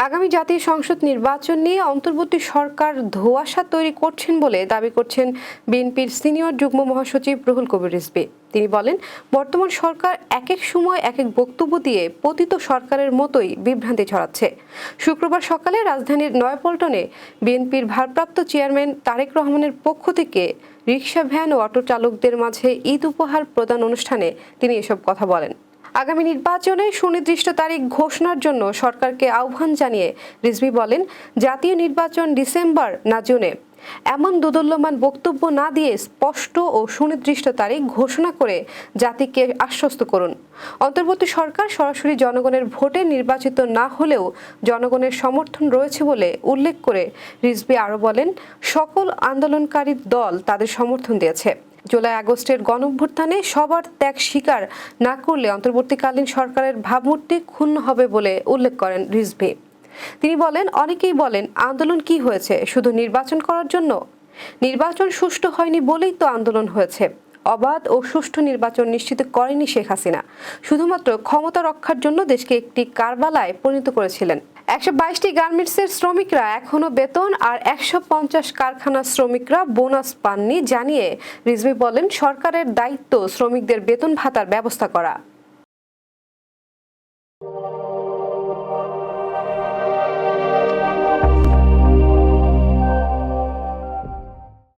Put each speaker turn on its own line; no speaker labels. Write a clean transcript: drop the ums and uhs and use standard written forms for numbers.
আগামী জাতীয় সংসদ নির্বাচন নিয়ে অন্তর্বর্তী সরকার ধোঁয়াশা তৈরি করছেন বলে দাবি করছেন বিএনপির সিনিয়র যুগ্ম মহাসচিব রুহুল কবির রিজভী। তিনি বলেন, বর্তমান সরকার এক এক সময় এক এক বক্তব্য দিয়ে পতিত সরকারের মতোই বিভ্রান্তি ছড়াচ্ছে। শুক্রবার সকালে রাজধানীর নয়াপল্টনে বিএনপির ভারপ্রাপ্ত চেয়ারম্যান তারেক রহমানের পক্ষ থেকে রিকশা, ভ্যান ও অটো চালকদের মাঝে ঈদ উপহার প্রদান অনুষ্ঠানে তিনি এসব কথা বলেন। আগামী নির্বাচনে সুনির্দিষ্ট তারিখ ঘোষণার জন্য সরকারকে আহ্বান জানিয়ে রিজভী বলেন, জাতীয় নির্বাচন ডিসেম্বর না জুনে এমন দোদুল্যমান বক্তব্য না দিয়ে স্পষ্ট ও সুনির্দিষ্ট তারিখ ঘোষণা করে জাতিকে আশ্বস্ত করুন। অন্তর্বর্তী সরকার সরাসরি জনগণের ভোটে নির্বাচিত না হলেও জনগণের সমর্থন রয়েছে বলে উল্লেখ করে রিজভী আরও বলেন, সকল আন্দোলনকারী দল তাদের সমর্থন দিয়েছে। জুলাই আগস্টের গণঅভ্যুত্থানে সবার ত্যাগ স্বীকার না করলে অন্তর্বর্তীকালীন সরকারের ভাবমূর্তি ক্ষুণ্ণ হবে বলে উল্লেখ করেন রিজভী। তিনি বলেন, অনেকেই বলেন আন্দোলন কি হয়েছে, শুধু নির্বাচন করার জন্য? নির্বাচন সুষ্ঠু হয়নি বলেই তো আন্দোলন হয়েছে। অবাধ ও সুষ্ঠু নির্বাচন নিশ্চিত করেনি শেখ হাসিনা, শুধুমাত্র ক্ষমতা রক্ষার জন্য দেশকে একটি কারবালায় পরিণত করেছিলেন। 122টি গার্মেন্টসের শ্রমিকরা এখনো বেতন আর 150 কারখানার শ্রমিকরা বোনাস পাননি জানিয়ে রিজভী বলেন, সরকারের দায়িত্ব শ্রমিকদের বেতন ভাতার ব্যবস্থা করা।